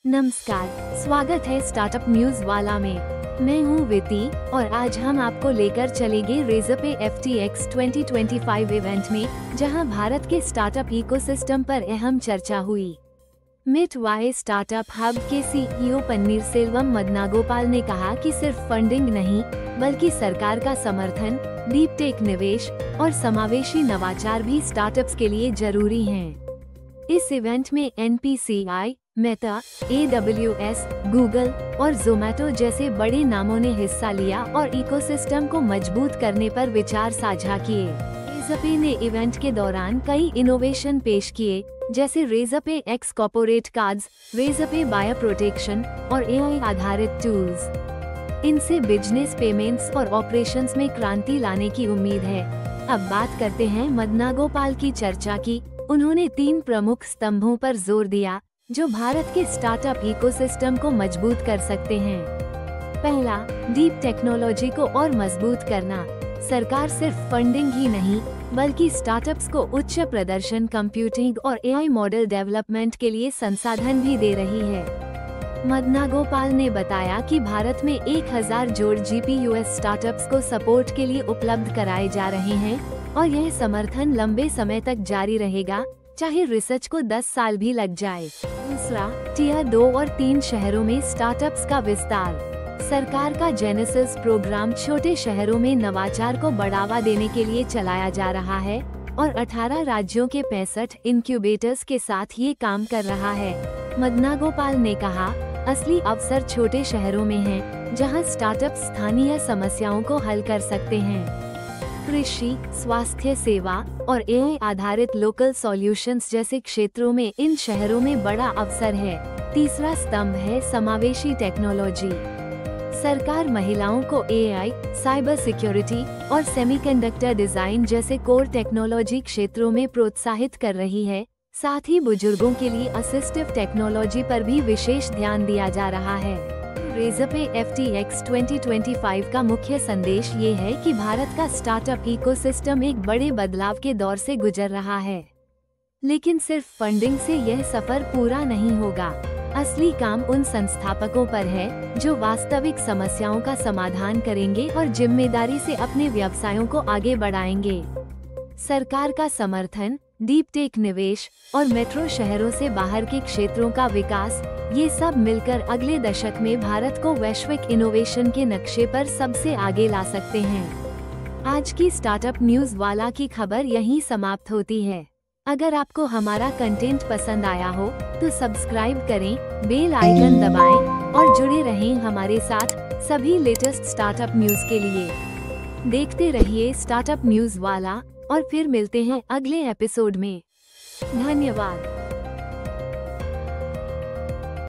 नमस्कार, स्वागत है स्टार्टअप न्यूज वाला में। मैं हूं विति और आज हम आपको लेकर चलेंगे Razorpay FTX 2025 इवेंट में, जहां भारत के स्टार्टअप इकोसिस्टम पर अहम चर्चा हुई। मिडवाई स्टार्टअप हब के सीईओ पन्नीरसेल्वम मदनागोपाल ने कहा कि सिर्फ फंडिंग नहीं, बल्कि सरकार का समर्थन, डीप टेक निवेश और समावेशी नवाचार भी स्टार्टअप्स के लिए जरूरी हैं। इस इवेंट में NPCI, मेटा, AWS, गूगल और जोमैटो जैसे बड़े नामों ने हिस्सा लिया और इकोसिस्टम को मजबूत करने पर विचार साझा किए। Razorpay ने इवेंट के दौरान कई इनोवेशन पेश किए, जैसे Razorpay X corporate cards, Razorpay bio protection और AI आधारित टूल्स। इनसे बिजनेस, पेमेंट्स और ऑपरेशंस में क्रांति लाने की उम्मीद है। अब बात करते हैं मदनागोपाल की चर्चा की। उन्होंने 3 प्रमुख स्तंभों पर जोर दिया जो भारत के स्टार्टअप इकोसिस्टम को मजबूत कर सकते हैं। पहला, डीप टेक्नोलॉजी को और मजबूत करना। सरकार सिर्फ फंडिंग ही नहीं, बल्कि स्टार्टअप्स को उच्च प्रदर्शन कंप्यूटिंग और AI मॉडल डेवलपमेंट के लिए संसाधन भी दे रही है। मदनागोपाल ने बताया कि भारत में 1000 जोड़ GPUs स्टार्टअप्स को सपोर्ट के लिए उपलब्ध कराए जा रहे हैं और यह समर्थन लंबे समय तक जारी रहेगा, चाहे रिसर्च को 10 साल भी लग जाए। दूसरा, टियर 2 और 3 शहरों में स्टार्टअप्स का विस्तार। सरकार का जेनेसिस प्रोग्राम छोटे शहरों में नवाचार को बढ़ावा देने के लिए चलाया जा रहा है और 18 राज्यों के 65 इनक्यूबेटर्स के साथ ये काम कर रहा है। मदनागोपाल ने कहा, असली अवसर छोटे शहरों में हैं, जहां स्टार्टअप स्थानीय समस्याओं को हल कर सकते हैं। कृषि, स्वास्थ्य सेवा और AI आधारित लोकल सॉल्यूशंस जैसे क्षेत्रों में इन शहरों में बड़ा अवसर है। तीसरा स्तंभ है समावेशी टेक्नोलॉजी। सरकार महिलाओं को AI, साइबर सिक्योरिटी और सेमीकंडक्टर डिजाइन जैसे कोर टेक्नोलॉजी क्षेत्रों में प्रोत्साहित कर रही है। साथ ही बुजुर्गों के लिए असिस्टिव टेक्नोलॉजी पर भी विशेष ध्यान दिया जा रहा है। Razorpay FTX 2025 का मुख्य संदेश ये है कि भारत का स्टार्टअप इकोसिस्टम एक बड़े बदलाव के दौर से गुजर रहा है। लेकिन सिर्फ फंडिंग से यह सफर पूरा नहीं होगा। असली काम उन संस्थापकों पर है जो वास्तविक समस्याओं का समाधान करेंगे और जिम्मेदारी से अपने व्यवसायों को आगे बढ़ाएंगे। सरकार का समर्थन, डीप टेक निवेश और मेट्रो शहरों से बाहर के क्षेत्रों का विकास, ये सब मिलकर अगले दशक में भारत को वैश्विक इनोवेशन के नक्शे पर सबसे आगे ला सकते हैं। आज की स्टार्टअप न्यूज वाला की खबर यहीं समाप्त होती है। अगर आपको हमारा कंटेंट पसंद आया हो तो सब्सक्राइब करें, बेल आइकन दबाएं और जुड़े रहें हमारे साथ सभी लेटेस्ट स्टार्टअप न्यूज के लिए। देखते रहिए स्टार्टअप न्यूज वाला और फिर मिलते हैं अगले एपिसोड में। धन्यवाद।